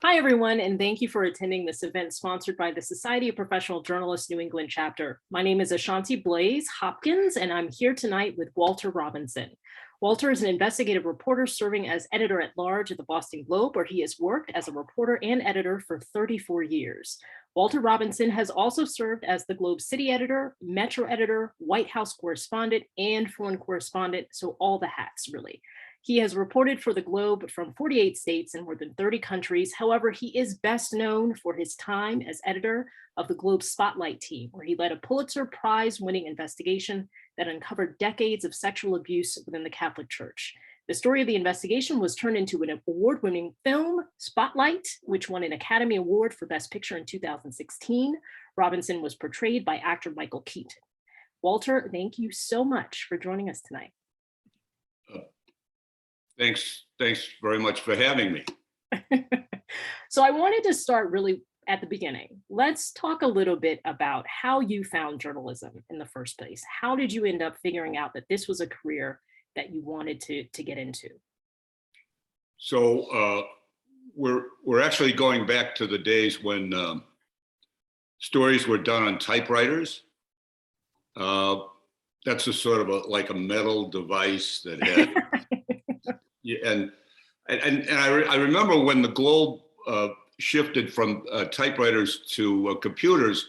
Hi, everyone, and thank you for attending this event sponsored by the Society of Professional Journalists New England chapter. My name is Ashanti Blaze Hopkins, and I'm here tonight with Walter Robinson. Walter is an investigative reporter serving as editor-at-large at the Boston Globe, where he has worked as a reporter and editor for 34 years. Walter Robinson has also served as the Globe city editor, metro editor, White House correspondent, and foreign correspondent, so all the hats, really. He has reported for the Globe from 48 states and more than 30 countries. However, he is best known for his time as editor of the Globe Spotlight team, where he led a Pulitzer Prize-winning investigation that uncovered decades of sexual abuse within the Catholic Church. The story of the investigation was turned into an award-winning film, Spotlight, which won an Academy Award for Best Picture in 2016. Robinson was portrayed by actor Michael Keaton. Walter, thank you so much for joining us tonight. Thanks very much for having me. So I wanted to start really at the beginning. Let's talk a little bit about how you found journalism in the first place. How did you end up figuring out that this was a career that you wanted to get into? So we're actually going back to the days when stories were done on typewriters. That's a sort of like a metal device that had. And I remember when the Globe shifted from typewriters to computers,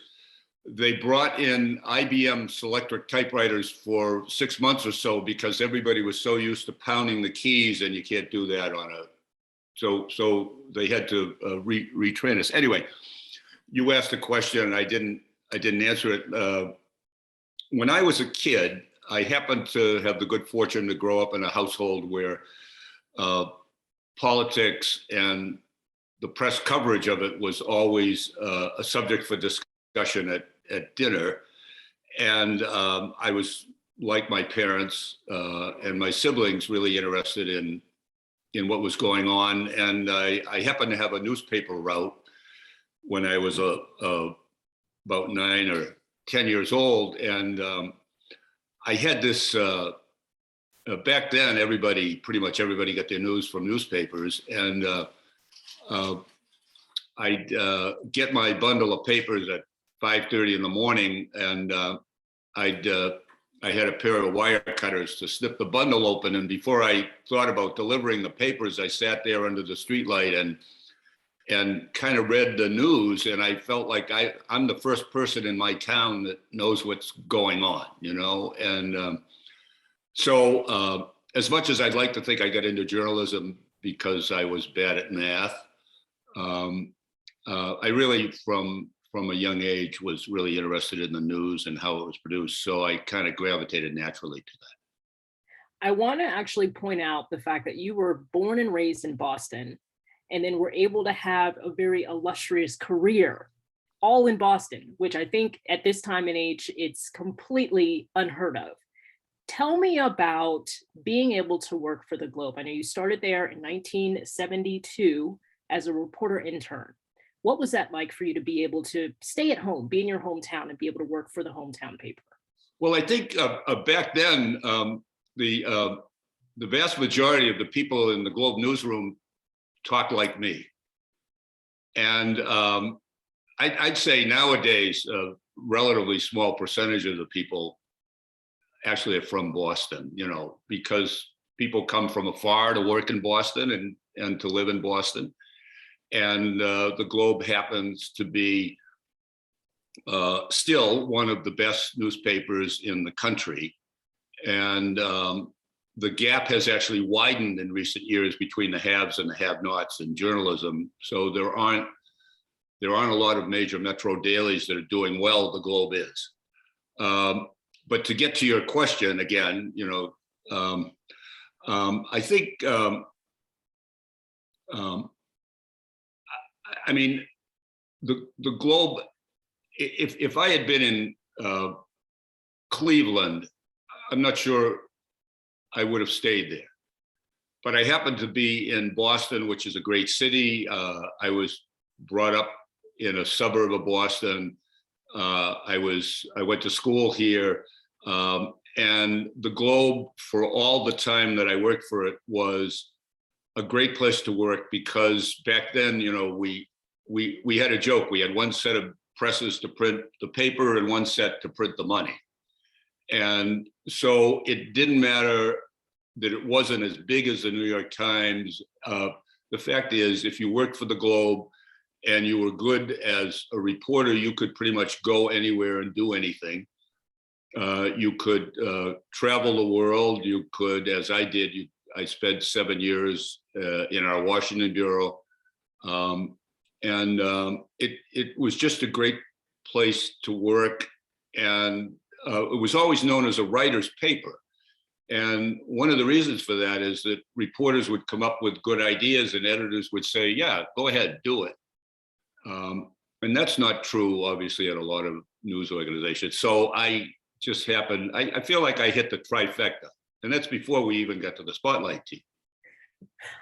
they brought in IBM Selectric typewriters for 6 months or so because everybody was so used to pounding the keys, and you can't do that on a. So they had to retrain us. Anyway, you asked a question and I didn't answer it. When I was a kid, I happened to have the good fortune to grow up in a household where politics and the press coverage of it was always a subject for discussion at dinner. And I was, like my parents and my siblings, really interested in what was going on. And I happened to have a newspaper route when I was about 9 or 10 years old. And I had this back then, pretty much everybody got their news from newspapers, and I'd get my bundle of papers at 5:30 in the morning, and I had a pair of wire cutters to snip the bundle open. And before I thought about delivering the papers, I sat there under the streetlight and kind of read the news, and I felt like I'm the first person in my town that knows what's going on, and. So as much as I'd like to think I got into journalism because I was bad at math, I really, from a young age, was really interested in the news and how it was produced. So I kind of gravitated naturally to that. I want to actually point out the fact that you were born and raised in Boston, and then were able to have a very illustrious career all in Boston, which I think at this time and age, it's completely unheard of. Tell me about being able to work for the Globe. I know you started there in 1972 as a reporter intern. What was that like for you to be able to stay at home, be in your hometown, and be able to work for the hometown paper? Well, I think back then, the vast majority of the people in the Globe newsroom talked like me. And I'd say nowadays, a relatively small percentage of the people actually are from Boston, because people come from afar to work in Boston and to live in Boston. And the Globe happens to be still one of the best newspapers in the country. And the gap has actually widened in recent years between the haves and the have-nots in journalism. So there aren't a lot of major metro dailies that are doing well. The Globe is. But to get to your question again, I think, I mean, the Globe, if I had been in Cleveland, I'm not sure I would have stayed there. But I happened to be in Boston, which is a great city. I was brought up in a suburb of Boston. I went to school here. And the Globe, for all the time that I worked for it, was a great place to work because back then, you know, we had a joke. We had one set of presses to print the paper and one set to print the money. And so it didn't matter that it wasn't as big as the New York Times. The fact is, if you worked for the Globe and you were good as a reporter, you could pretty much go anywhere and do anything. You could travel the world. You could, as I did, I spent 7 years in our Washington bureau. It was just a great place to work. And it was always known as a writer's paper. And one of the reasons for that is that reporters would come up with good ideas and editors would say, yeah, go ahead, do it. And that's not true, obviously, at a lot of news organizations. So I just happened, I feel like I hit the trifecta. And that's before we even got to the Spotlight team.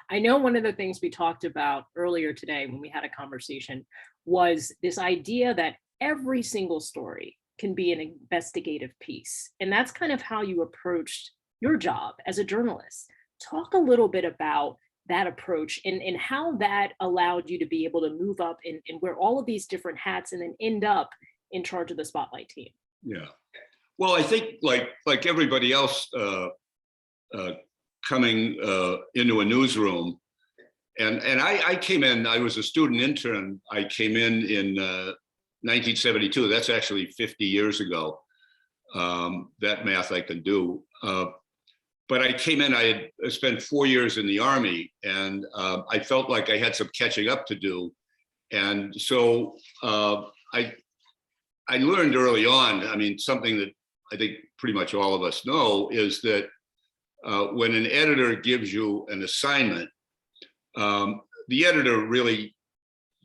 I know one of the things we talked about earlier today when we had a conversation was this idea that every single story can be an investigative piece. And that's kind of how you approached your job as a journalist. Talk a little bit about that approach and how that allowed you to be able to move up and wear all of these different hats and then end up in charge of the Spotlight team. Yeah. Well, I think like everybody else coming into a newsroom, and I came in, I was a student intern. I came in 1972. That's actually 50 years ago. That math I can do. But I came in, I had spent 4 years in the Army, and I felt like I had some catching up to do. And so I learned early on, I mean, something that I think pretty much all of us know is that when an editor gives you an assignment, the editor really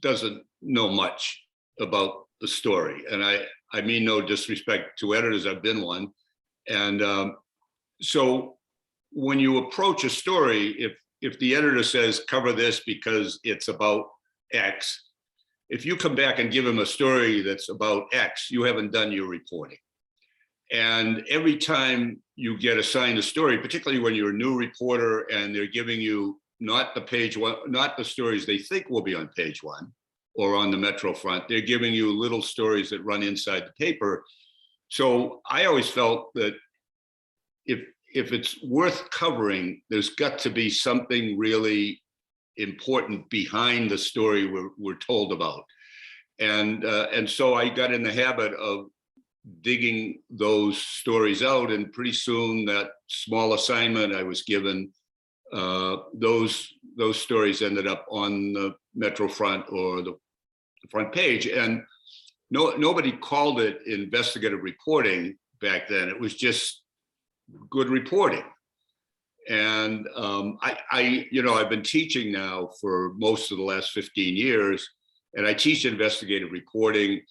doesn't know much about the story. And I mean no disrespect to editors, I've been one. And so when you approach a story, if the editor says, cover this because it's about X, if you come back and give him a story that's about X, you haven't done your reporting. And every time you get assigned a story, particularly when you're a new reporter and they're giving you not the page one, not the stories they think will be on page one or on the Metro front, they're giving you little stories that run inside the paper. So I always felt that if it's worth covering, there's got to be something really important behind the story we're told about. And so I got in the habit of digging those stories out, and pretty soon that small assignment I was given, those stories ended up on the Metro front or the front page. And nobody called it investigative reporting back then. It was just good reporting. And I've been teaching now for most of the last 15 years, and I teach investigative reporting.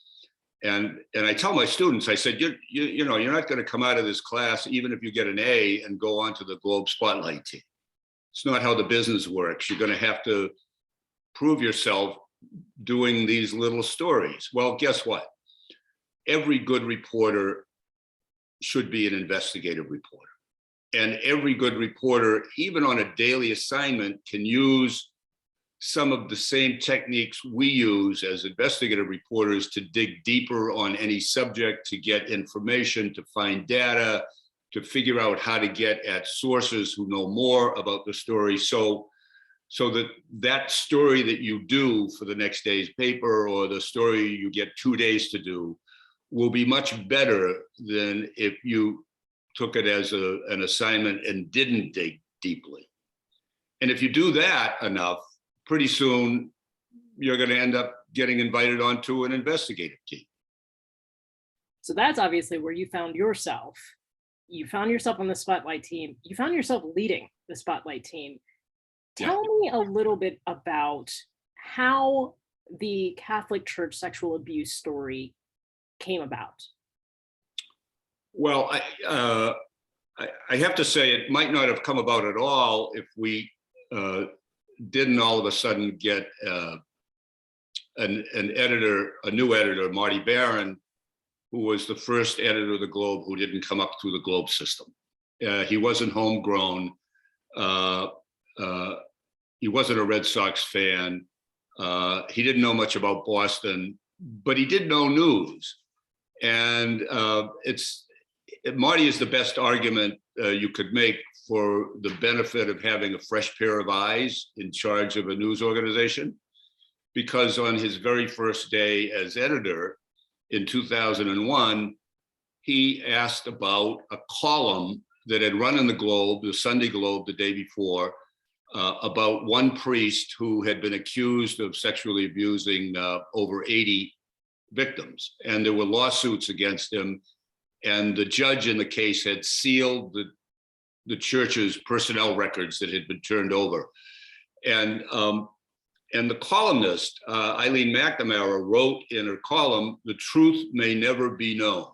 And I tell my students, I said, you're not going to come out of this class, even if you get an A, and go on to the Globe Spotlight team. It's not how the business works. You're going to have to prove yourself doing these little stories. Well, guess what? Every good reporter should be an investigative reporter. And every good reporter, even on a daily assignment, can use some of the same techniques we use as investigative reporters to dig deeper on any subject, to get information, to find data, to figure out how to get at sources who know more about the story. So that story that you do for the next day's paper, or the story you get 2 days to do, will be much better than if you took it as an assignment and didn't dig deeply. And if you do that enough, pretty soon you're going to end up getting invited onto an investigative team. So that's obviously where you found yourself. You found yourself on the Spotlight team. You found yourself leading the Spotlight team. Tell me a little bit about how the Catholic Church sexual abuse story came about. Well, I have to say it might not have come about at all if we didn't all of a sudden get an editor, a new editor, Marty Barron, who was the first editor of the Globe who didn't come up through the Globe system. He wasn't homegrown. He wasn't a Red Sox fan. He didn't know much about Boston, but he did know news. And Marty is the best argument you could make for the benefit of having a fresh pair of eyes in charge of a news organization. Because on his very first day as editor in 2001, he asked about a column that had run in the Globe, the Sunday Globe, the day before, about one priest who had been accused of sexually abusing over 80 victims. And there were lawsuits against him. And the judge in the case had sealed the church's personnel records that had been turned over. And the columnist, Eileen McNamara, wrote in her column, "The truth may never be known."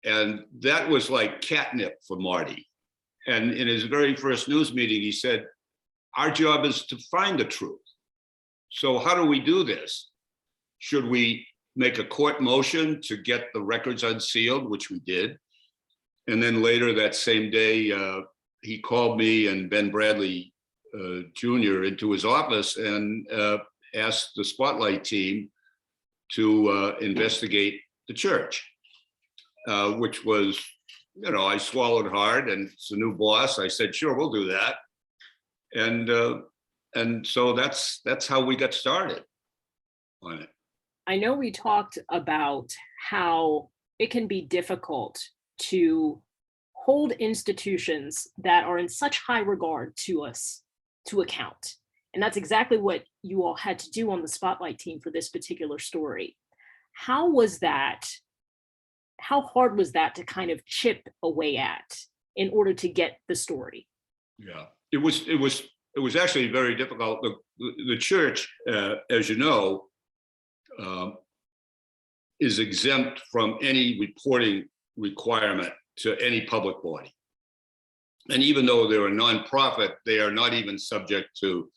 And that was like catnip for Marty. And in his very first news meeting, he said, "Our job is to find the truth. So how do we do this? Should we make a court motion to get the records unsealed," which we did. And then later that same day, he called me and Ben Bradley Jr. into his office and asked the Spotlight team to investigate the church, which was, I swallowed hard, and it's a new boss. I said, "Sure, we'll do that." And so that's how we got started on it. I know we talked about how it can be difficult to hold institutions that are in such high regard to us to account. And that's exactly what you all had to do on the Spotlight team for this particular story. How was that? How hard was that to kind of chip away at in order to get the story? Yeah, it was actually very difficult. The church, as you know, is exempt from any reporting requirement to any public body. And even though they're a nonprofit, they are not even subject to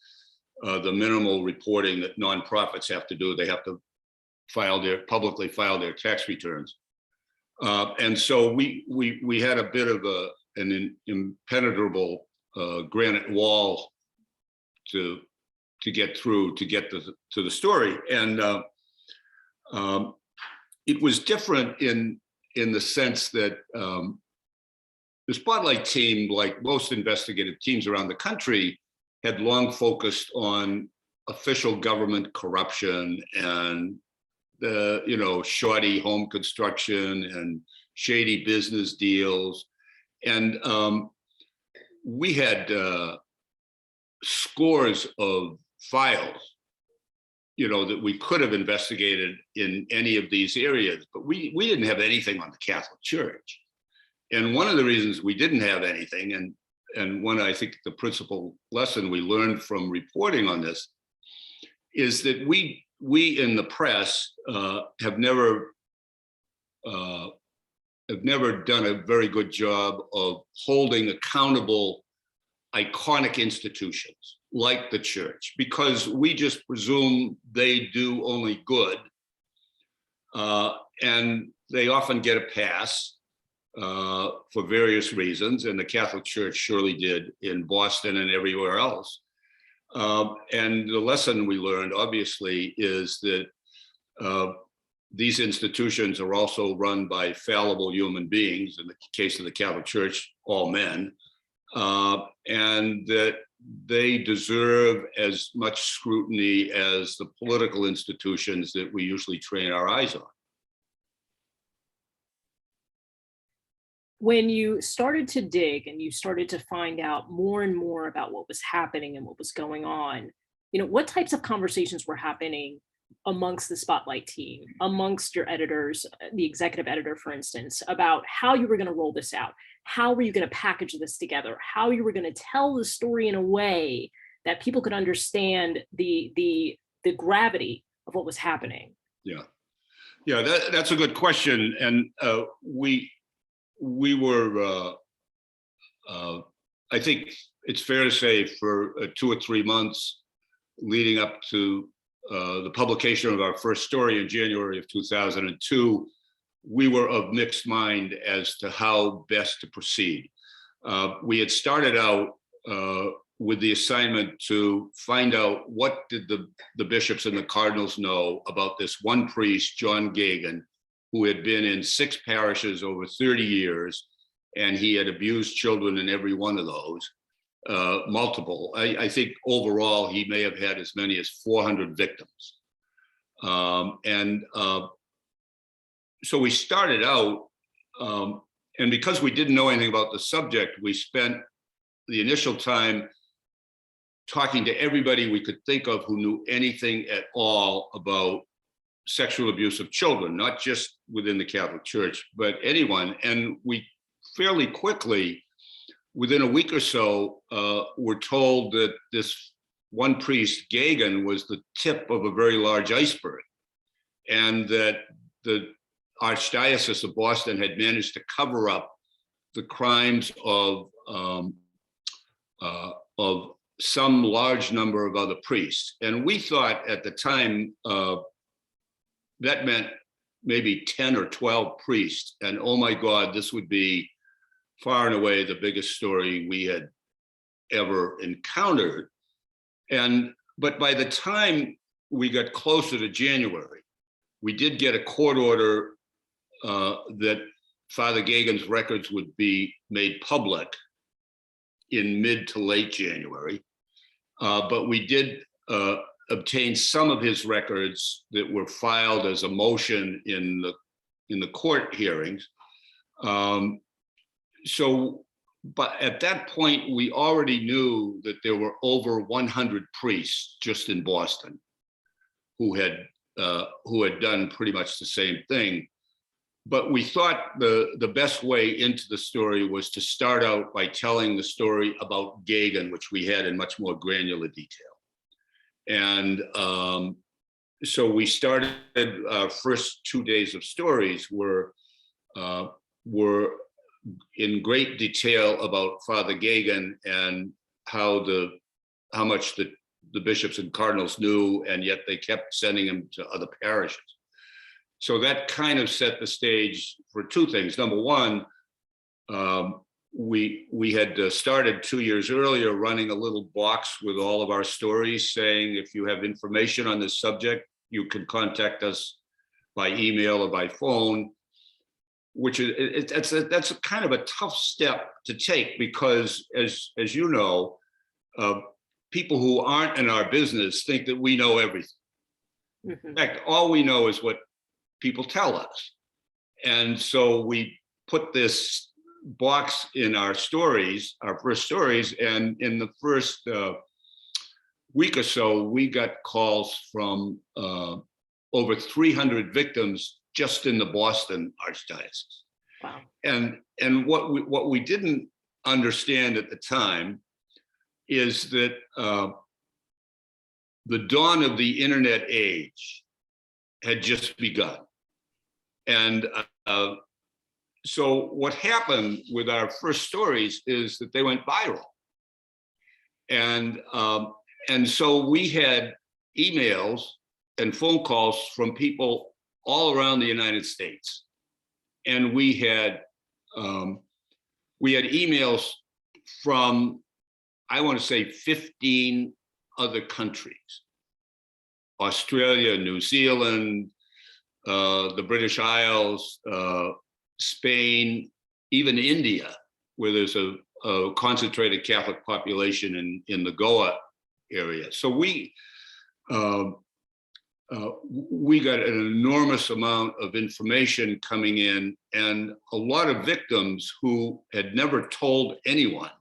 the minimal reporting that nonprofits have to do. They have to publicly file their tax returns. And so we had a bit of an impenetrable granite wall to get through, to get to the story. And it was different in the sense that the Spotlight team, like most investigative teams around the country, had long focused on official government corruption and shoddy home construction and shady business deals. And we had scores of files that we could have investigated in any of these areas, but we didn't have anything on the Catholic Church. And one of the reasons we didn't have anything, and one, I think, the principal lesson we learned from reporting on this, is that we in the press have never done a very good job of holding accountable iconic institutions like the church, because we just presume they do only good, and they often get a pass for various reasons, and the Catholic Church surely did in Boston and everywhere else. And the lesson we learned, obviously, is that these institutions are also run by fallible human beings, in the case of the Catholic Church, all men, and that they deserve as much scrutiny as the political institutions that we usually train our eyes on. When you started to dig and you started to find out more and more about what was happening and what was going on, what types of conversations were happening amongst the Spotlight team, amongst your editors, the executive editor, for instance, about how you were going to roll this out? How were you going to package this together? How you were going to tell the story in a way that people could understand the gravity of what was happening? Yeah, that's a good question. And we were, I think it's fair to say, for 2 or 3 months leading up to the publication of our first story in January of 2002, we were of mixed mind as to how best to proceed. We had started out with the assignment to find out what did the bishops and the cardinals know about this one priest, John Gagan, who had been in 6 parishes over 30 years, and he had abused children in every one of those, multiple. I think overall he may have had as many as 400 victims. So we started out, and because we didn't know anything about the subject, we spent the initial time talking to everybody we could think of who knew anything at all about sexual abuse of children, not just within the Catholic Church, but anyone. And we fairly quickly, within a week or so, were told that this one priest, Gagan, was the tip of a very large iceberg, and that the Archdiocese of Boston had managed to cover up the crimes of some large number of other priests. And we thought at the time that meant maybe 10 or 12 priests. And oh my God, this would be far and away the biggest story we had ever encountered. But by the time we got closer to January, we did get a court order that Father Gagan's records would be made public in mid to late January. But we did obtain some of his records that were filed as a motion in the court hearings. But at that point, we already knew that there were over 100 priests just in Boston who had done pretty much the same thing. But we thought the best way into the story was to start out by telling the story about Gagan, which we had in much more granular detail. And so we started, our first 2 days of stories were in great detail about Father Gagan and how much the bishops and cardinals knew, and yet they kept sending him to other parishes. So that kind of set the stage for 2 things. Number one, we had started 2 years earlier running a little box with all of our stories saying, if you have information on this subject, you can contact us by email or by phone, which is that's a kind of a tough step to take because, as you know, people who aren't in our business think that we know everything. Mm-hmm. In fact, all we know is what people tell us. And so we put this box in our stories, our first stories, and in the first week or so, we got calls from over 300 victims just in the Boston Archdiocese. Wow. And what we didn't understand at the time is that the dawn of the internet age had just begun. And so what happened with our first stories is that they went viral. And so we had emails and phone calls from people all around the United States. And we had emails from, I want to say, 15 other countries: Australia, New Zealand, the British Isles, Spain, even India, where there's a concentrated Catholic population in the Goa area. So we got an enormous amount of information coming in, and a lot of victims who had never told anyone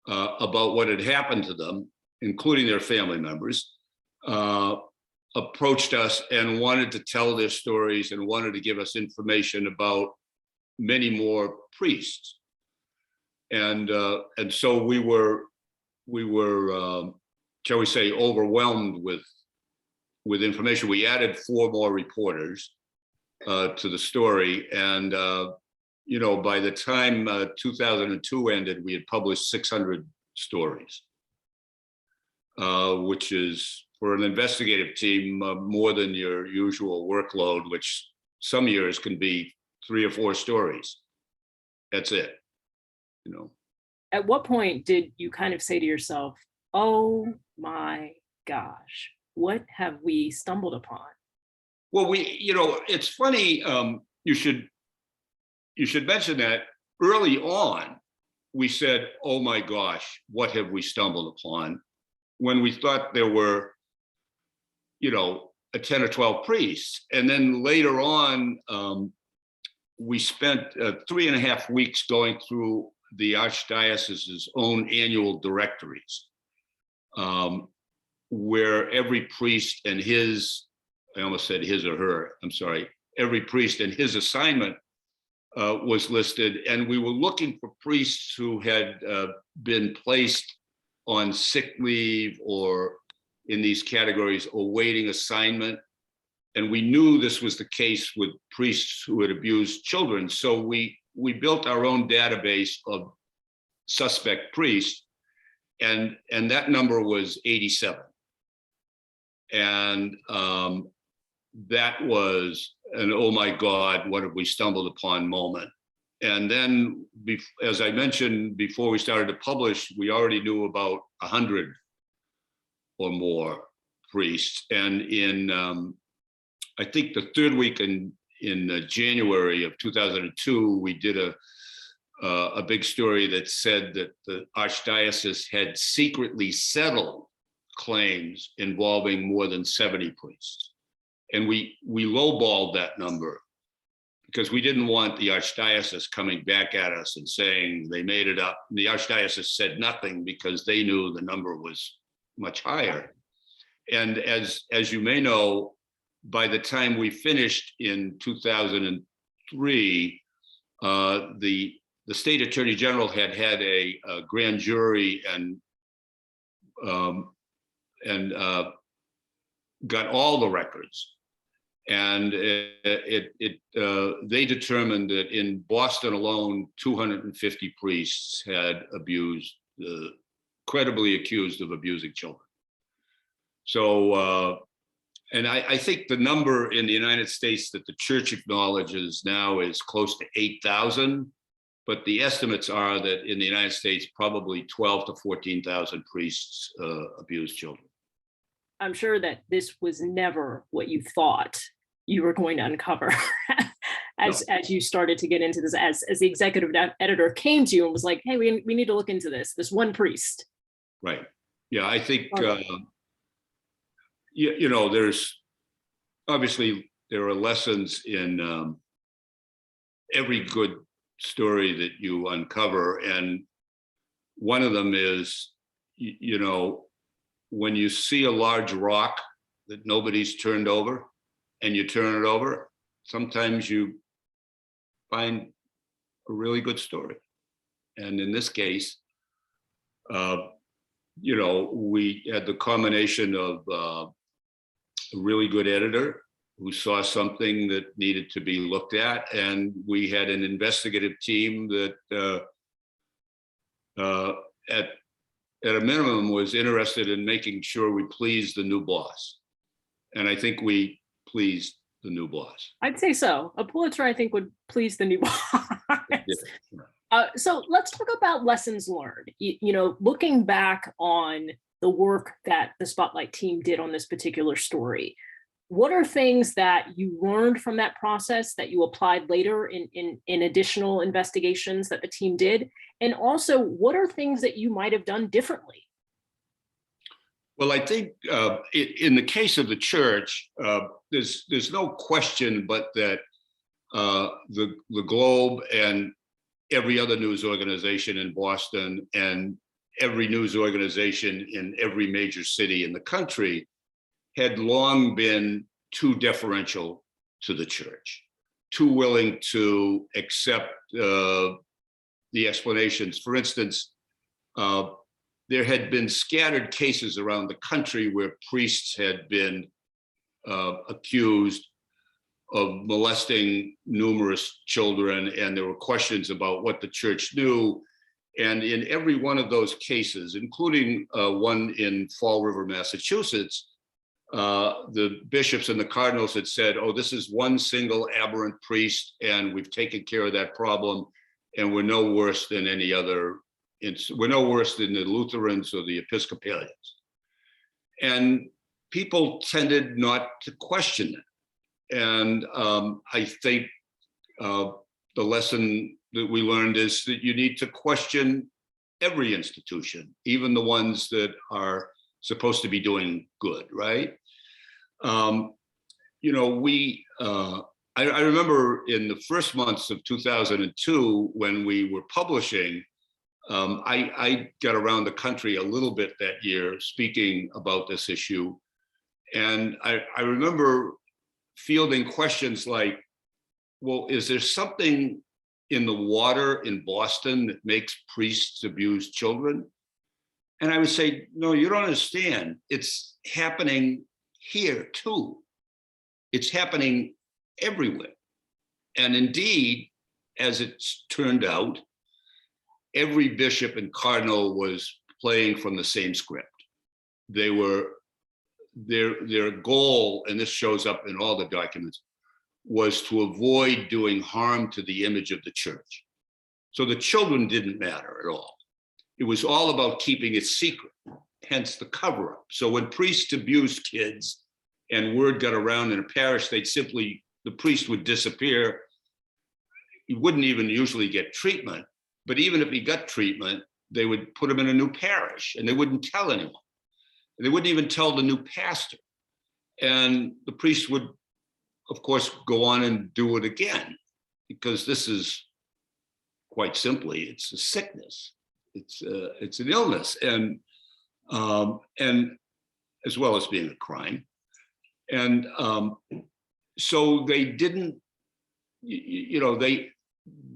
about what had happened to them, including their family members, approached us and wanted to tell their stories and wanted to give us information about many more priests. And so we were, shall we say, overwhelmed with information. We added 4 more reporters to the story. And, by the time 2002 ended, we had published 600 stories, which is, for an investigative team, more than your usual workload, which some years can be 3 or 4 stories. That's it, At what point did you kind of say to yourself, oh my gosh, what have we stumbled upon? Well, it's funny. You should mention that early on, we said, "Oh my gosh, what have we stumbled upon?" When we thought there were, a 10 or 12 priests, and then later on, we spent 3.5 weeks going through the archdiocese's own annual directories, where every priest and I almost said his or her, I'm sorry, every priest and his assignment was listed. And we were looking for priests who had been placed on sick leave or in these categories awaiting assignment. And we knew this was the case with priests who had abused children. So we built our own database of suspect priests, and that number was 87. And that was an oh my God, what have we stumbled upon moment. And then, as I mentioned before we started to publish, we already knew about 100 or more priests. And in, I think the third week in January of 2002, we did a big story that said that the archdiocese had secretly settled claims involving more than 70 priests. And we lowballed that number because we didn't want the archdiocese coming back at us and saying they made it up. The archdiocese said nothing because they knew the number was much higher. And as you may know, by the time we finished in 2003, the state attorney general had a grand jury and got all the records. And they determined that in Boston alone, 250 priests had credibly accused of abusing children. So, and I think the number in the United States that the church acknowledges now is close to 8,000, but the estimates are that in the United States, probably 12 to 14,000 priests abuse children. I'm sure that this was never what you thought you were going to uncover as you started to get into this, as the executive editor came to you and was like, hey, we need to look into this one priest. Right. Yeah, I think, there's obviously there are lessons in every good story that you uncover. And one of them is, when you see a large rock that nobody's turned over and you turn it over, sometimes you find a really good story. And in this case, we had the combination of a really good editor who saw something that needed to be looked at, and we had an investigative team that at a minimum was interested in making sure we pleased the new boss. And I think we pleased the new boss. I'd say so. A Pulitzer, I think, would please the new boss. So let's talk about lessons learned. Looking back on the work that the Spotlight team did on this particular story, what are things that you learned from that process that you applied later in additional investigations that the team did? And also, what are things that you might have done differently? Well, I think in the case of the church, there's no question but that the Globe and every other news organization in Boston and every news organization in every major city in the country had long been too deferential to the church, too willing to accept the explanations. For instance, there had been scattered cases around the country where priests had been accused of molesting numerous children, and there were questions about what the church knew. And in every one of those cases, including one in Fall River, Massachusetts, the bishops and the cardinals had said, oh, this is one single aberrant priest, and we've taken care of that problem, and we're no worse than any other we're no worse than the Lutherans or the Episcopalians. And people tended not to question that. And I think the lesson that we learned is that you need to question every institution, even the ones that are supposed to be doing good, right? You know, I remember in the first months of 2002, when we were publishing, I got around the country a little bit that year speaking about this issue. And I remember fielding questions like, well, is there something in the water in Boston that makes priests abuse children? And I would say, no, you don't understand. It's happening here too. It's happening everywhere. And indeed, as it's turned out, every bishop and cardinal was playing from the same script. They were, their goal, and this shows up in all the documents, was to avoid doing harm to the image of the church. So the children didn't matter at all. It was all about keeping it secret, hence the cover-up. So when priests abused kids and word got around in a parish, the priest would disappear. He wouldn't even usually get treatment, but even if he got treatment, they would put him in a new parish and they wouldn't tell anyone. They wouldn't even tell the new pastor. And the priest would, of course, go on and do it again, because this is, quite simply, it's a sickness. It's an illness, and as well as being a crime. And so they didn't, you know,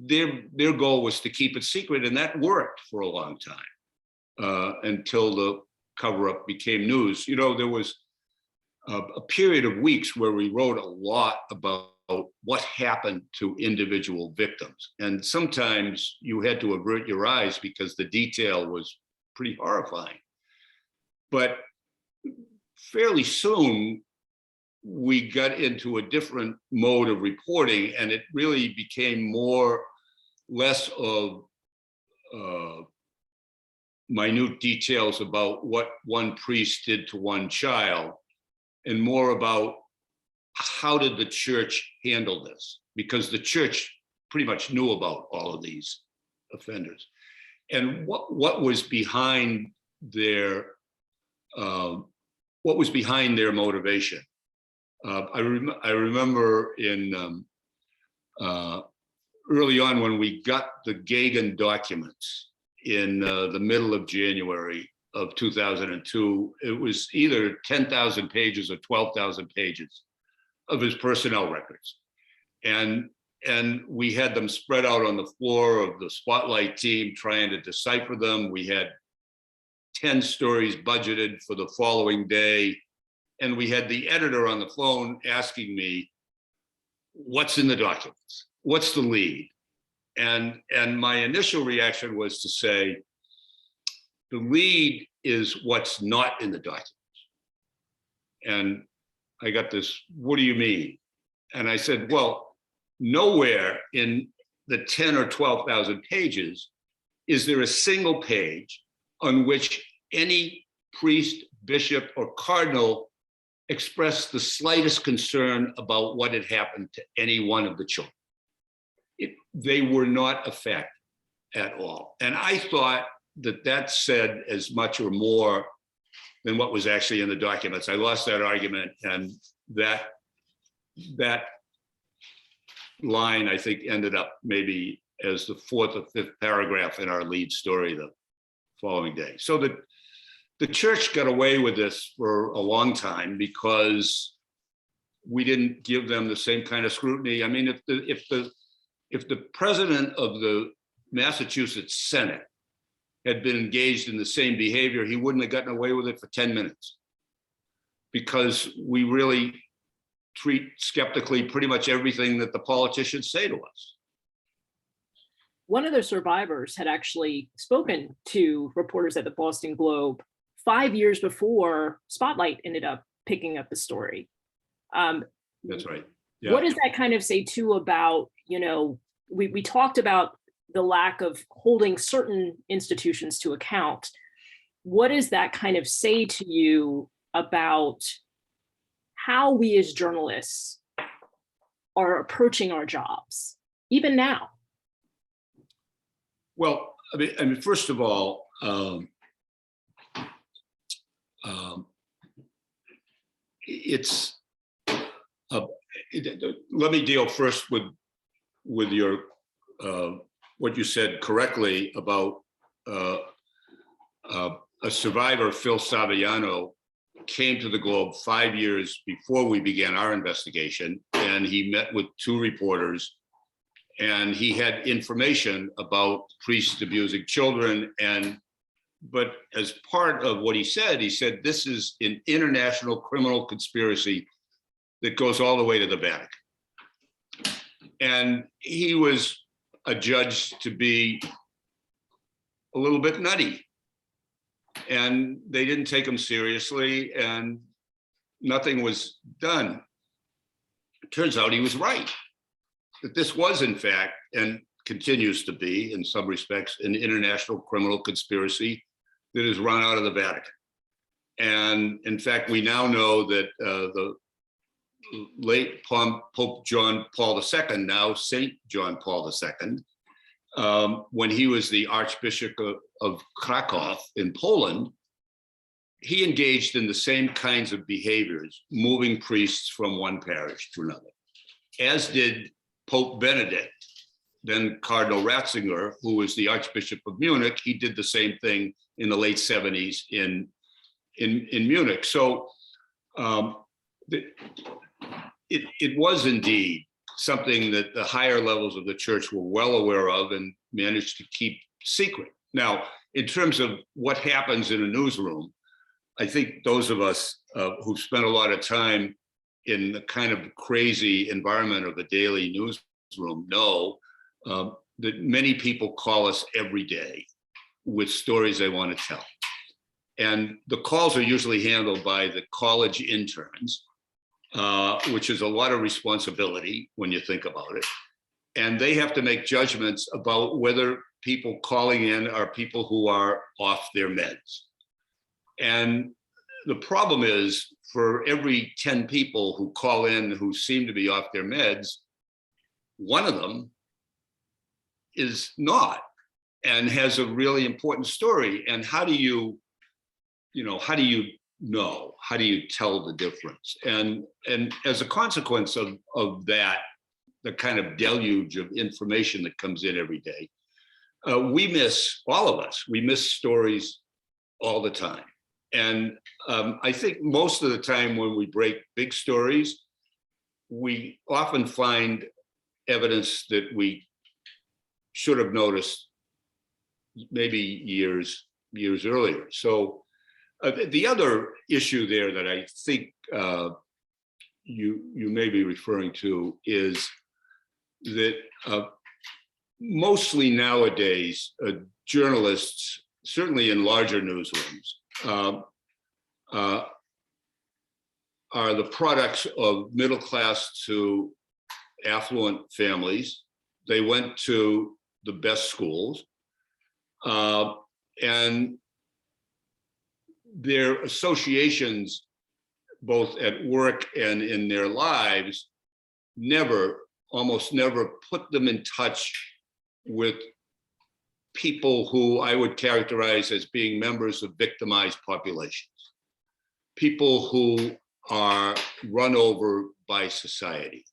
their goal was to keep it secret, and that worked for a long time until the cover-up became news. You know, there was a period of weeks where we wrote a lot about what happened to individual victims. And sometimes you had to avert your eyes because the detail was pretty horrifying. But fairly soon, we got into a different mode of reporting, and it really became less of minute details about what one priest did to one child, and more about how did the church handle this? Because the church pretty much knew about all of these offenders. And what was behind their motivation? I remember in early on when we got the Gagan documents in the middle of January of 2002, it was either 10,000 pages or 12,000 pages of his personnel records. And we had them spread out on the floor of the Spotlight team trying to decipher them. We had 10 stories budgeted for the following day. And we had the editor on the phone asking me, what's in the documents? What's the lead? And my initial reaction was to say, the lead is what's not in the documents. And I got this, what do you mean? And I said, well, nowhere in the 10 or 12,000 pages is there a single page on which any priest, bishop, or cardinal expressed the slightest concern about what had happened to any one of the children. They were not affected at all. And I thought that said as much or more than what was actually in the documents. I lost that argument, and that line, I think, ended up maybe as the 4th or 5th paragraph in our lead story the following day. So the church got away with this for a long time because we didn't give them the same kind of scrutiny. I mean, if the president of the Massachusetts Senate had been engaged in the same behavior, he wouldn't have gotten away with it for 10 minutes, because we really treat skeptically pretty much everything that the politicians say to us. One of the survivors had actually spoken to reporters at the Boston Globe 5 years before Spotlight ended up picking up the story. That's right. Yeah. What does that kind of say too about, you know, we talked about the lack of holding certain institutions to account. What does that kind of say to you about how we as journalists are approaching our jobs, even now? Well, I mean, first of all, it's let me deal first with your what you said correctly about a survivor, Phil Saviano, came to the Globe 5 years before we began our investigation, and he met with 2 reporters, and he had information about priests abusing children. But as part of what he said, this is an international criminal conspiracy that goes all the way to the Vatican. And he was adjudged to be a little bit nutty, and they didn't take him seriously, and nothing was done. It turns out he was right, that this was in fact, and continues to be in some respects, an international criminal conspiracy that is run out of the Vatican. And in fact, we now know that the late Pope John Paul II, now Saint John Paul II, when he was the Archbishop of Krakow in Poland, he engaged in the same kinds of behaviors, moving priests from one parish to another, as did Pope Benedict. Then Cardinal Ratzinger, who was the Archbishop of Munich, he did the same thing in the late 70s in Munich. So it was indeed something that the higher levels of the church were well aware of and managed to keep secret. Now, in terms of what happens in a newsroom, I think those of us who've spent a lot of time in the kind of crazy environment of the daily newsroom know that many people call us every day with stories they want to tell. And the calls are usually handled by the college interns, which is a lot of responsibility when you think about it. And they have to make judgments about whether people calling in are people who are off their meds. And the problem is, for every 10 people who call in who seem to be off their meds, one of them is not, and has a really important story. And how do you know, how do you tell the difference? And as a consequence of that, the kind of deluge of information that comes in every day, all of us miss stories all the time. And I think most of the time when we break big stories, we often find evidence that we should have noticed maybe years earlier. So the other issue there that I think you may be referring to is that mostly nowadays, journalists, certainly in larger newsrooms, are the products of middle-class to affluent families. They went to the best schools, and their associations, both at work and in their lives, almost never put them in touch with people who I would characterize as being members of victimized populations, people who are run over by society.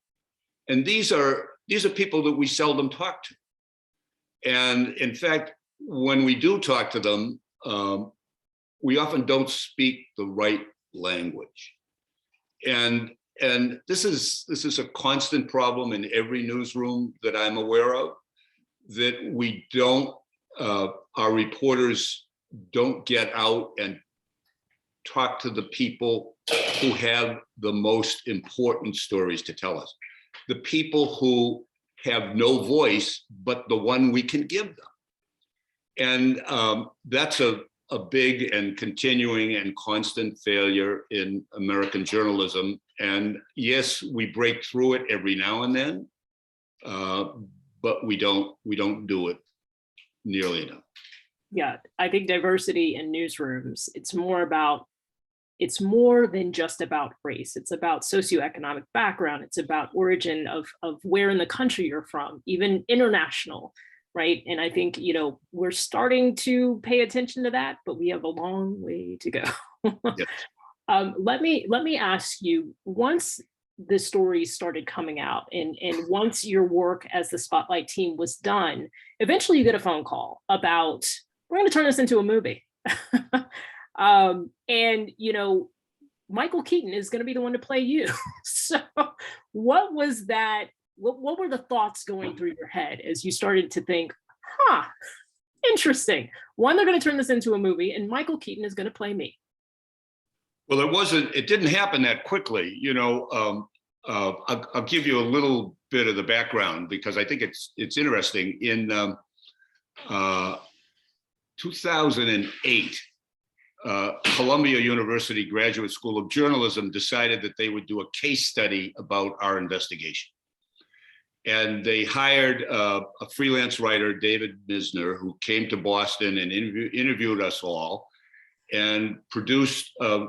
And these are people that we seldom talk to. And in fact, when we do talk to them, we often don't speak the right language. And this is a constant problem in every newsroom that I'm aware of, that we don't, our reporters don't get out and talk to the people who have the most important stories to tell us, the people who have no voice but the one we can give them. And that's a big and continuing and constant failure in American journalism. And yes, we break through it every now and then, but we don't do it nearly enough. Yeah, I think diversity in newsrooms, it's more than just about race. It's about socioeconomic background. It's about origin of where in the country you're from, even international, right? And I think, we're starting to pay attention to that, but we have a long way to go. Yes. Let me ask you, once the stories started coming out and once your work as the Spotlight team was done, eventually you get a phone call about, we're going to turn this into a movie. And Michael Keaton is going to be the one to play you. So what was that? What were the thoughts going through your head as you started to think, interesting. One, they're going to turn this into a movie and Michael Keaton is going to play me. Well, it didn't happen that quickly. I'll give you a little bit of the background because I think it's interesting. In 2008, Columbia University Graduate School of Journalism decided that they would do a case study about our investigation. And they hired a freelance writer, David Misner, who came to Boston and interviewed us all and produced a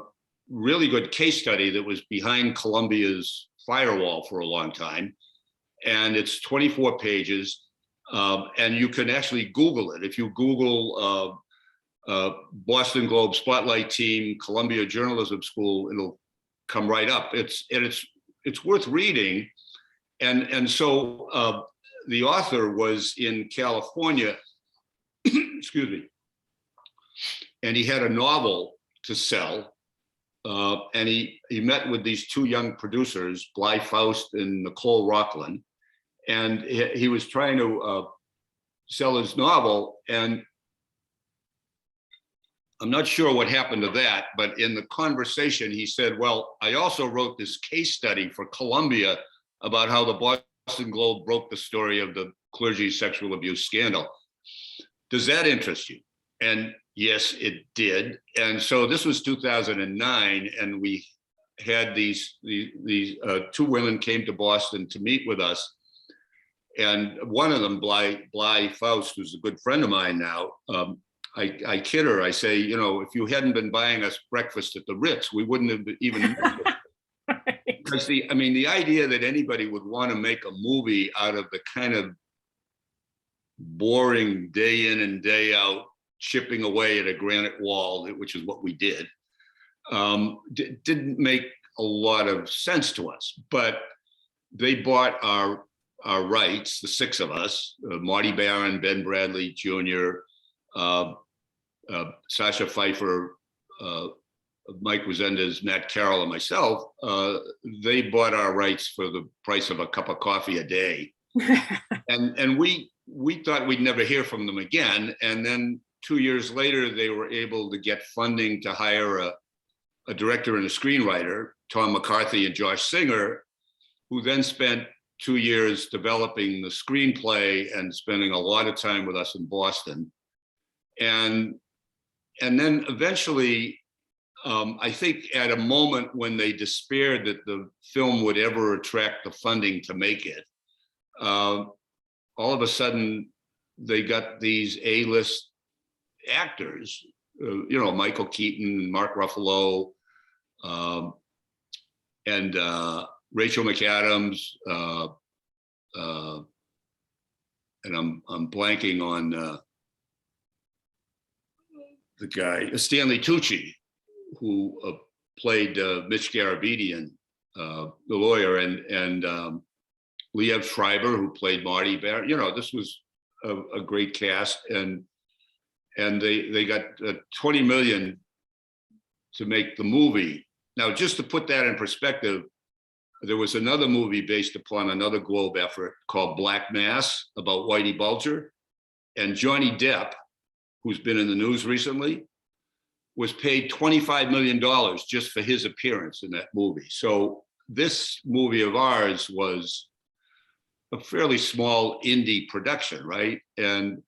really good case study that was behind Columbia's firewall for a long time. And it's 24 pages. And you can actually Google it. If you Google Boston Globe Spotlight Team, Columbia Journalism School, it'll come right up. It's worth reading. And so the author was in California, excuse me, and he had a novel to sell. And he met with these two young producers, Bly Faust and Nicole Rockland, and he was trying to sell his novel. And I'm not sure what happened to that, but in the conversation, he said, well, I also wrote this case study for Columbia about how the Boston Globe broke the story of the clergy sexual abuse scandal. Does that interest you? And yes, it did. And so this was 2009, and we had these two women came to Boston to meet with us. And one of them, Bly Faust, who's a good friend of mine now, I kid her. I say, if you hadn't been buying us breakfast at the Ritz, we wouldn't have even. Because the idea that anybody would want to make a movie out of the kind of boring day in and day out chipping away at a granite wall, which is what we did, didn't make a lot of sense to us. But they bought our rights, the six of us, Marty Barron, Ben Bradley Jr., Sasha Pfeiffer, Mike Resendez, Matt Carroll, and myself. They bought our rights for the price of a cup of coffee a day. And we thought we'd never hear from them again. And then 2 years later, they were able to get funding to hire a director and a screenwriter, Tom McCarthy and Josh Singer, who then spent 2 years developing the screenplay and spending a lot of time with us in Boston. And then eventually, I think at a moment when they despaired that the film would ever attract the funding to make it, all of a sudden they got these A-list actors, Michael Keaton, Mark Ruffalo, and Rachel McAdams, and I'm blanking on the guy, Stanley Tucci, who played Mitch Garabedian, the lawyer, and Liev Schreiber, who played Marty Barron. This was a great cast, and they got 20 million to make the movie. Now, just to put that in perspective, there was another movie based upon another Globe effort called Black Mass about Whitey Bulger, and Johnny Depp, who's been in the news recently, was paid $25 million just for his appearance in that movie. So this movie of ours was a fairly small indie production, right? And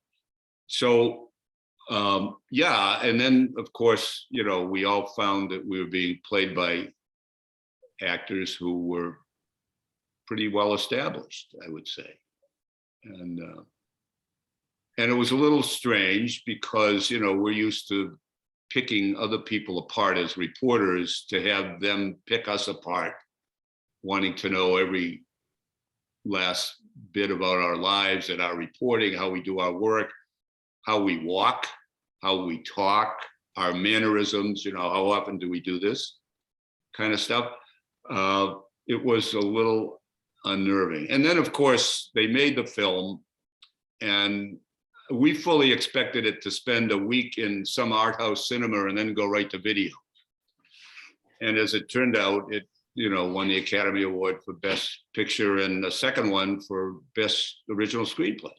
so, and then of course, we all found that we were being played by actors who were pretty well established, I would say. And And it was a little strange because, you know, we're used to picking other people apart as reporters, to have them pick us apart, wanting to know every last bit about our lives and our reporting, how we do our work, how we walk, how we talk, our mannerisms, you know, how often do we do this kind of stuff. It was a little unnerving. And then, of course, they made the film, and we fully expected it to spend a week in some art house cinema and then go right to video. And as it turned out, it, you know, won the Academy Award for Best Picture and a second one for Best Original Screenplay.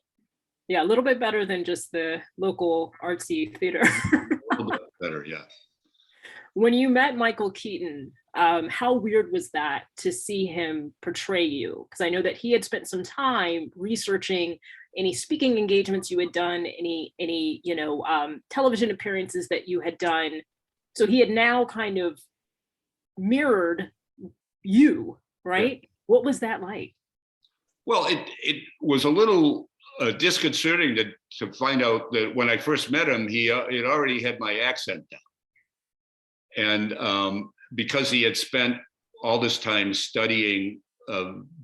Yeah, a little bit better than just the local artsy theater. A little bit better, yeah. When you met Michael Keaton, how weird was that to see him portray you? Because I know that he had spent some time researching any speaking engagements you had done, any you know, television appearances that you had done. So he had now kind of mirrored you, right? Yeah. What was that like? Well, it was a little disconcerting to find out that when I first met him, he had already had my accent down. And because he had spent all this time studying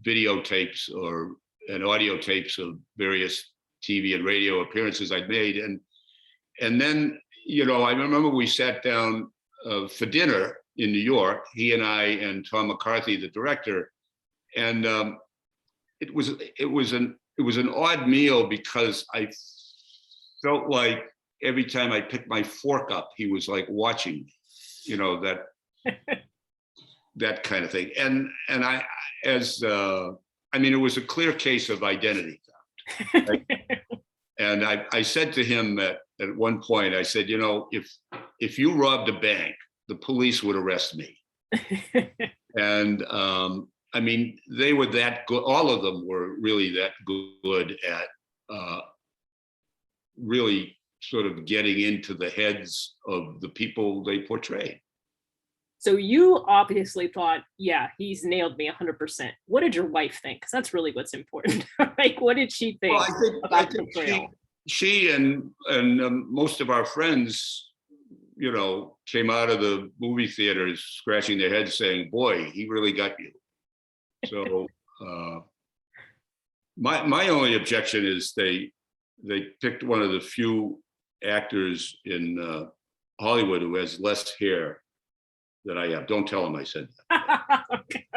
videotapes and audio tapes of various TV and radio appearances I'd made. And then, you know, I remember we sat down for dinner in New York, he and I and Tom McCarthy, the director. And it was an odd meal because I felt like every time I picked my fork up, he was like watching me, you know, that kind of thing. And I mean, it was a clear case of identity theft. Right? And I said to him at one point, I said, you know, if you robbed a bank, the police would arrest me. And I mean, they were that good. All of them were really that good at really sort of getting into the heads of the people they portrayed. So you obviously thought, yeah, he's nailed me 100%. What did your wife think? Because that's really what's important. Like, what did she think about the portrayal? She and most of our friends, you know, came out of the movie theaters scratching their heads saying, boy, he really got you. So my only objection is they picked one of the few actors in Hollywood who has less hair than I have. Don't tell him I said that. Okay.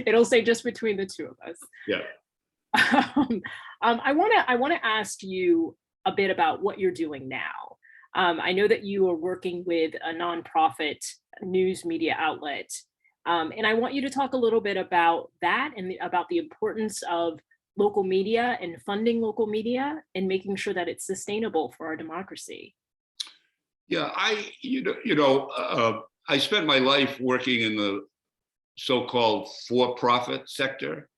It'll say just between the two of us. Yeah. I want to ask you a bit about what you're doing now. I know that you are working with a nonprofit news media outlet, and I want you to talk a little bit about that and about the importance of local media and funding local media and making sure that it's sustainable for our democracy. Yeah, I spent my life working in the so-called for-profit sector.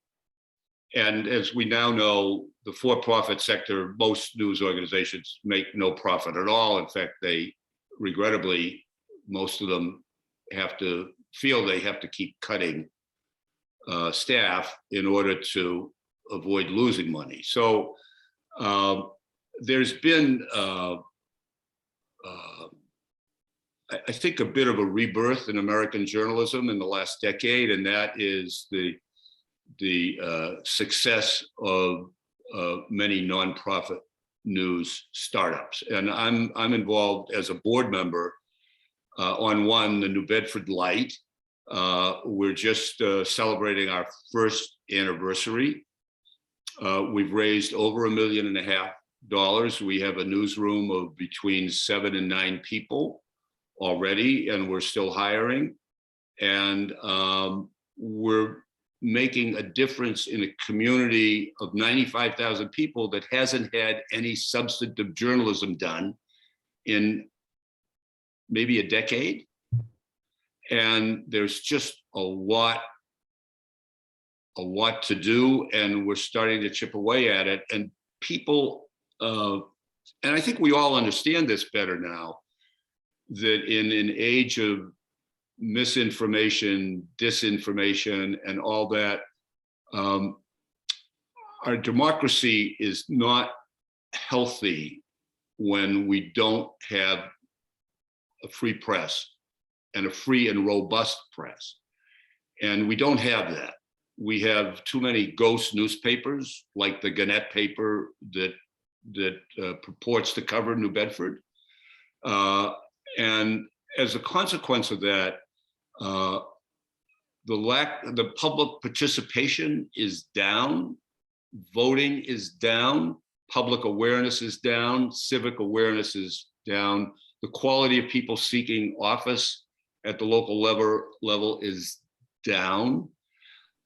And as we now know, the for-profit sector, most news organizations make no profit at all. In fact, regrettably, most of them feel they have to keep cutting staff in order to avoid losing money. So there's been, I think, a bit of a rebirth in American journalism in the last decade, and that is the success of many nonprofit news startups. And I'm involved as a board member on one, the New Bedford Light. We're just celebrating our first anniversary. We've raised over $1.5 million. We have a newsroom of between 7 and 9 people already, and we're still hiring. And we're making a difference in a community of 95,000 people that hasn't had any substantive journalism done in maybe a decade. And there's just a lot to do, and we're starting to chip away at it. And people, and I think we all understand this better now, that in an age of misinformation, disinformation, and all that, our democracy is not healthy when we don't have a free press and a free and robust press. And we don't have that. We have too many ghost newspapers, like the Gannett paper that purports to cover New Bedford. And as a consequence of that, the public participation is down, voting is down, public awareness is down, civic awareness is down. The quality of people seeking office at the local level is down.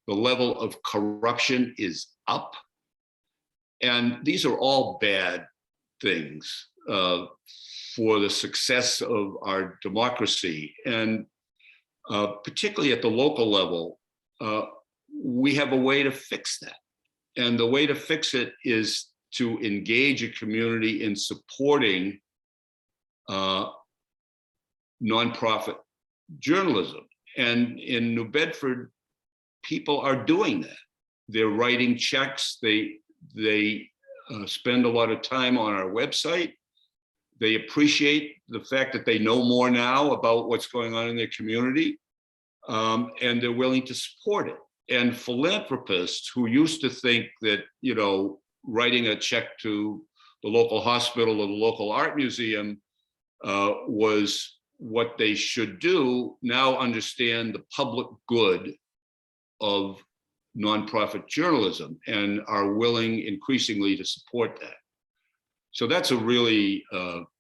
The level of corruption is up. And these are all bad things for the success of our democracy. And particularly at the local level, we have a way to fix that. And the way to fix it is to engage a community in supporting nonprofit journalism. And in New Bedford, people are doing that. They're writing checks. They spend a lot of time on our website. They appreciate the fact that they know more now about what's going on in their community, and they're willing to support it. And philanthropists who used to think that, you know, writing a check to the local hospital or the local art museum was what they should do, now understand the public good of nonprofit journalism and are willing increasingly to support that. So that's a really,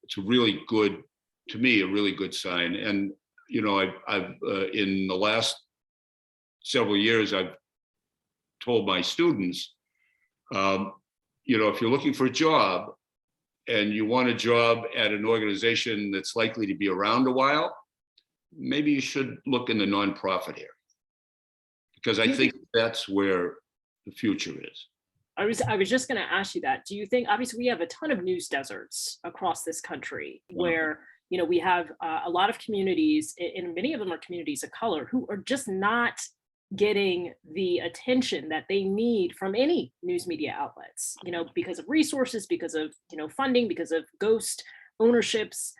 it's a really good, to me, a really good sign. And, you know, I've in the last several years, I've told my students, you know, if you're looking for a job and you want a job at an organization that's likely to be around a while, maybe you should look in the nonprofit area, because I think that's where the future is. I was just going to ask you that. Do you think, obviously we have a ton of news deserts across this country where, you know, we have a lot of communities, and many of them are communities of color, who are just not getting the attention that they need from any news media outlets, you know, because of resources, because of, you know, funding, because of ghost ownerships.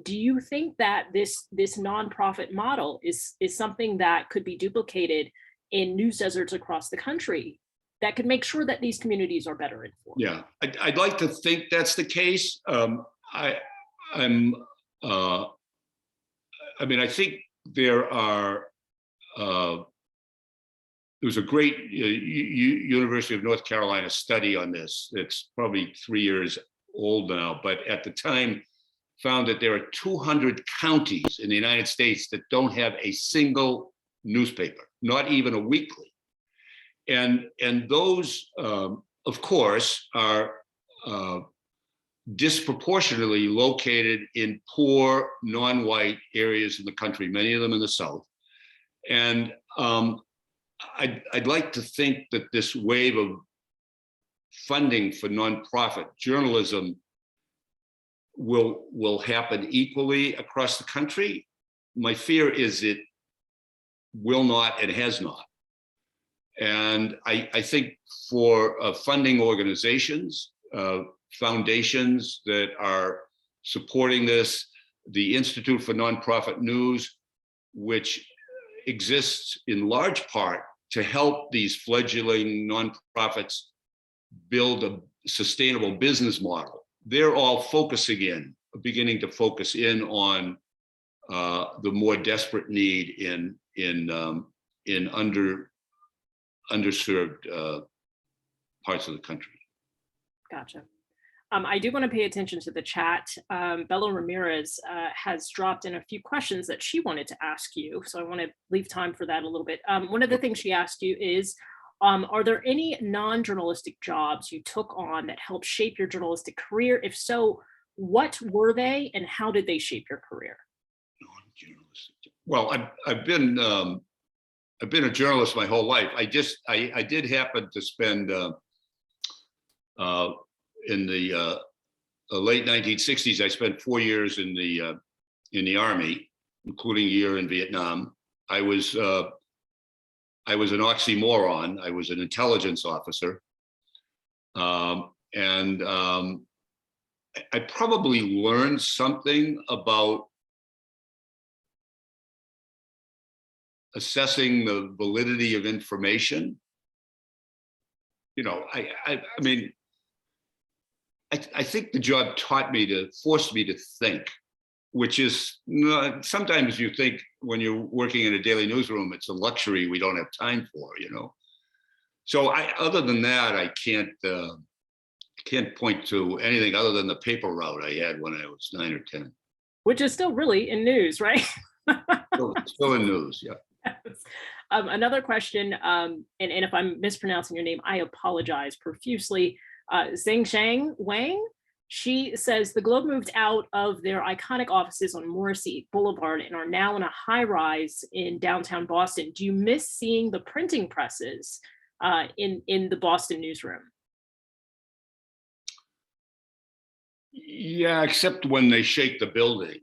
Do you think that this nonprofit model is something that could be duplicated in news deserts across the country that could make sure that these communities are better informed? Yeah, I'd like to think that's the case. I mean, I think there are, there's a great University of North Carolina study on this. It's probably 3 years old now, but at the time found that there are 200 counties in the United States that don't have a single newspaper, not even a weekly. And those, of course, are disproportionately located in poor, non-white areas in the country, many of them in the South. And I'd like to think that this wave of funding for nonprofit journalism will happen equally across the country. My fear is it will not and has not. And I think for funding organizations, foundations that are supporting this, the Institute for Nonprofit News, which exists in large part to help these fledgling nonprofits build a sustainable business model. They're all beginning to focus in on the more desperate need in underserved parts of the country. Gotcha. I do want to pay attention to the chat. Bella Ramirez has dropped in a few questions that she wanted to ask you, so I want to leave time for that a little bit. One of the things she asked you is, are there any non-journalistic jobs you took on that helped shape your journalistic career? If so, what were they and how did they shape your career? Non-journalistic. Well, I've been a journalist my whole life. I did happen to spend in the late 1960s, I spent 4 years in the Army, including a year in Vietnam. I was an oxymoron. I was an intelligence officer, And I probably learned something about assessing the validity of information. You know, I mean, I think the job forced me to think, which is sometimes you think when you're working in a daily newsroom, it's a luxury we don't have time for, you know. So other than that, I can't point to anything other than the paper route I had when I was 9 or 10. Which is still really in news, right? Still in news, yeah. Yes. Another question, and if I'm mispronouncing your name, I apologize profusely. Zhengshang Wang, she says the Globe moved out of their iconic offices on Morrissey Boulevard and are now in a high rise in downtown Boston. Do you miss seeing the printing presses in the Boston newsroom? Yeah, except when they shake the building.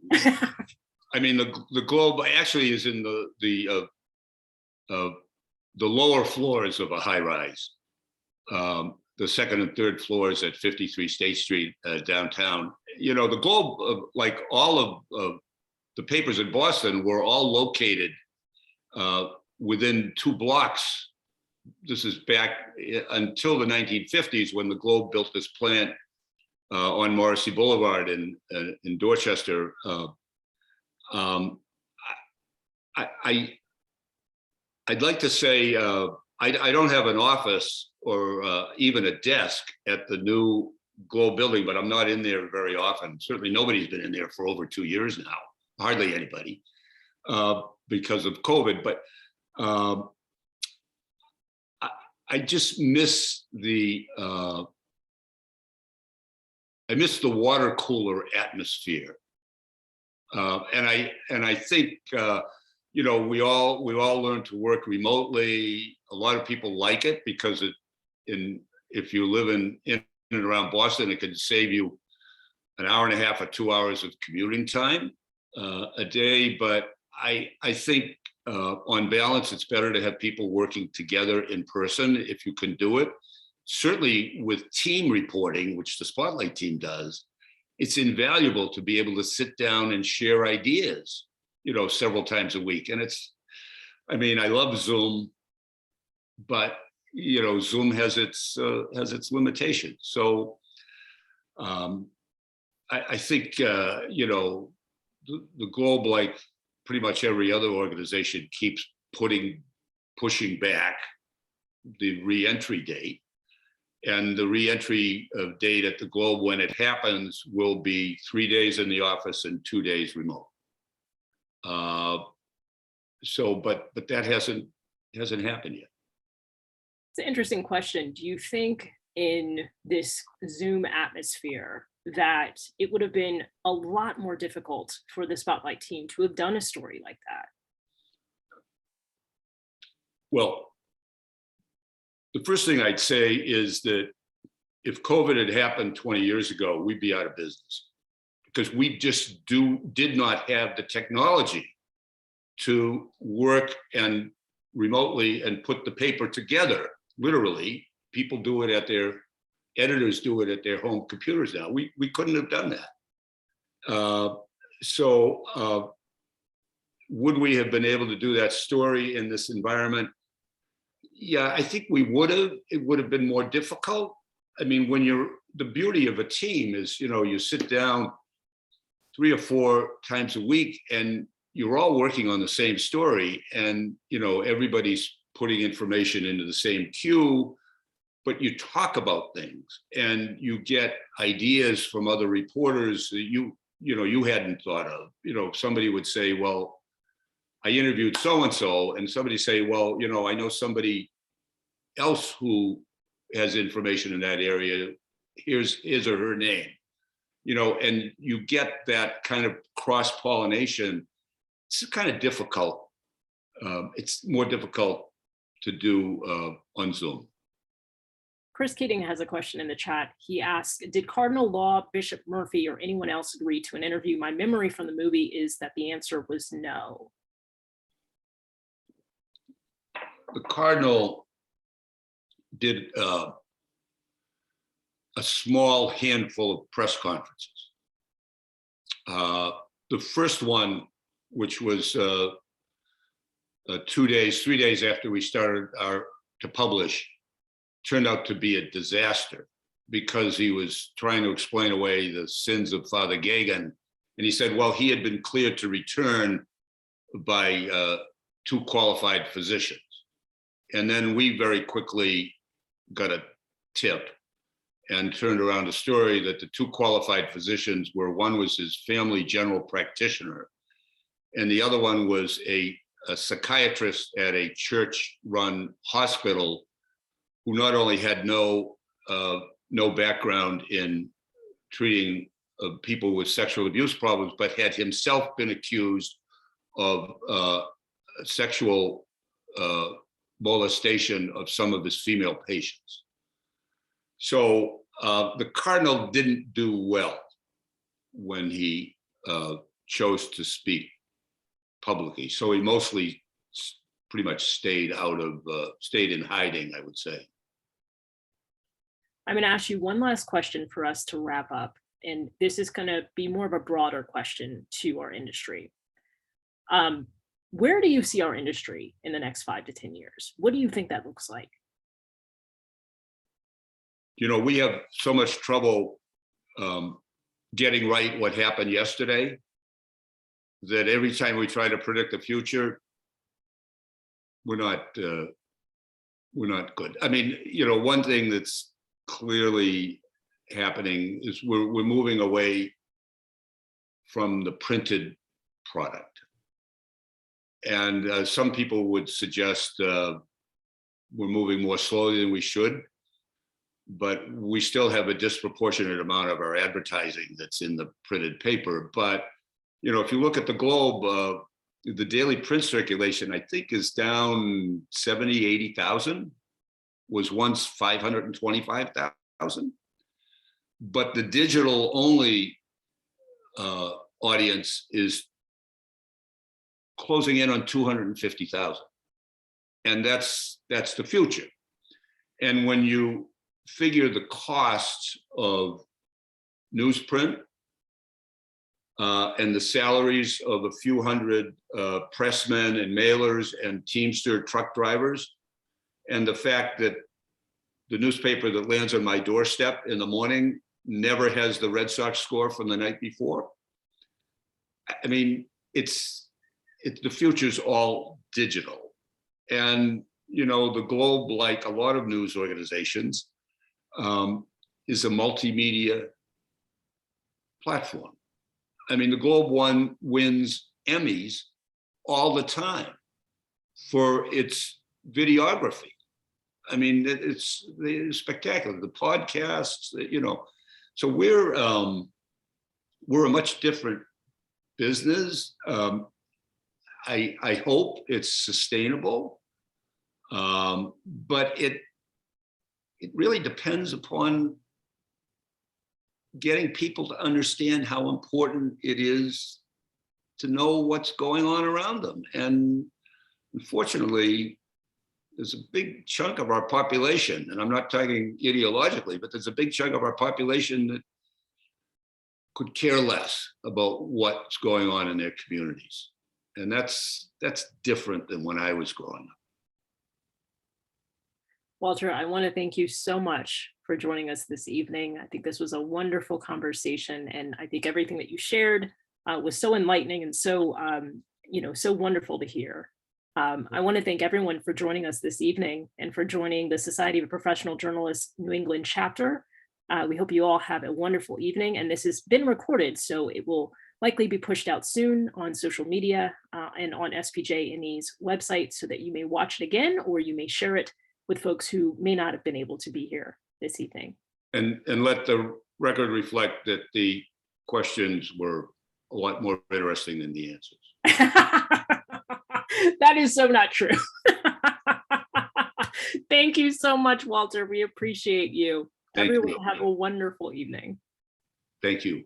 I mean, the Globe actually is in the lower floors of a high rise. The second and third floors at 53 State Street downtown. You know, the Globe, like all of the papers in Boston, were all located within 2 blocks. This is back until the 1950s when the Globe built this plant on Morrissey Boulevard in Dorchester. I'd like to say I don't have an office or even a desk at the new Globe building, but I'm not in there very often. Certainly nobody's been in there for over 2 years now, hardly anybody, because of COVID. But I just miss the water cooler atmosphere, and I think you know, we all learn to work remotely. A lot of people like it because if you live in and around Boston, it can save you an hour and a half or 2 hours of commuting time a day. But I think on balance, it's better to have people working together in person if you can do it. Certainly with team reporting, which the Spotlight team does, it's invaluable to be able to sit down and share ideas, you know, several times a week. And I mean, I love Zoom, but you know, Zoom has its limitations. So I think you know, the Globe, like pretty much every other organization, keeps pushing back the re-entry date. And the re-entry date at the Globe, when it happens, will be 3 days in the office and 2 days remote. So, but that hasn't happened yet. It's an interesting question. Do you think in this Zoom atmosphere that it would have been a lot more difficult for the Spotlight team to have done a story like that? Well, the first thing I'd say is that if COVID had happened 20 years ago, we'd be out of business because we just did not have the technology to work and remotely and put the paper together. Literally, editors do it at their home computers now. We couldn't have done that. So would we have been able to do that story in this environment? Yeah, I think we would have. It would have been more difficult. I mean, the beauty of a team is, you know, you sit down 3 or 4 times a week and you're all working on the same story, and you know, everybody's putting information into the same queue, but you talk about things and you get ideas from other reporters that you hadn't thought of. You know, somebody would say, well, I interviewed so-and-so, and somebody say, well, you know, I know somebody else who has information in that area. Here's his or her name, you know, and you get that kind of cross-pollination. It's kind of difficult. It's more difficult to do on Zoom. Chris Keating has a question in the chat. He asked, did Cardinal Law, Bishop Murphy, or anyone else agree to an interview? My memory from the movie is that the answer was no. The Cardinal did a small handful of press conferences. The first one, which was 3 days after we started to publish, turned out to be a disaster because he was trying to explain away the sins of Father Gagan. And he said, well, he had been cleared to return by 2 qualified physicians. And then we very quickly got a tip and turned around a story that the 2 qualified physicians were, one was his family general practitioner, and the other one was a psychiatrist at a church-run hospital who not only had no background in treating people with sexual abuse problems, but had himself been accused of sexual molestation of some of his female patients. So the Cardinal didn't do well when he chose to speak publicly. So he mostly pretty much stayed in hiding, I would say. I'm going to ask you one last question for us to wrap up. And this is going to be more of a broader question to our industry. Where do you see our industry in the next 5 to 10 years? What do you think that looks like? You know, we have so much trouble getting right what happened yesterday that every time we try to predict the future, we're not good. I mean, you know, one thing that's clearly happening is we're moving away from the printed product. And some people would suggest we're moving more slowly than we should, but we still have a disproportionate amount of our advertising that's in the printed paper. But, you know, if you look at the globe, the daily print circulation, I think, is down 70, 80,000, was once 525,000. But the digital only audience is closing in on 250,000. And that's the future. And when you figure the costs of newsprint and the salaries of a few hundred pressmen and mailers and Teamster truck drivers, and the fact that the newspaper that lands on my doorstep in the morning never has the Red Sox score from the night before. I mean, the future's all digital. And, you know, the Globe, like a lot of news organizations, is a multimedia platform. I mean, the Globe wins Emmys all the time for its videography. I mean, it's spectacular. The podcasts, you know, so we're a much different business. I hope it's sustainable, but it really depends upon getting people to understand how important it is to know what's going on around them. And unfortunately, there's a big chunk of our population, and I'm not talking ideologically, but there's a big chunk of our population that could care less about what's going on in their communities. And that's different than when I was growing up. Walter, I want to thank you so much for joining us this evening. I think this was a wonderful conversation, and I think everything that you shared was so enlightening and so, so wonderful to hear. I want to thank everyone for joining us this evening and for joining the Society of Professional Journalists New England chapter. We hope you all have a wonderful evening, and this has been recorded, so it will likely be pushed out soon on social media and on SPJ-NE's website so that you may watch it again, or you may share it with folks who may not have been able to be here this evening. And let the record reflect that the questions were a lot more interesting than the answers. That is so not true. Thank you so much, Walter. We appreciate you. Thank Everyone you. have a wonderful evening. Thank you.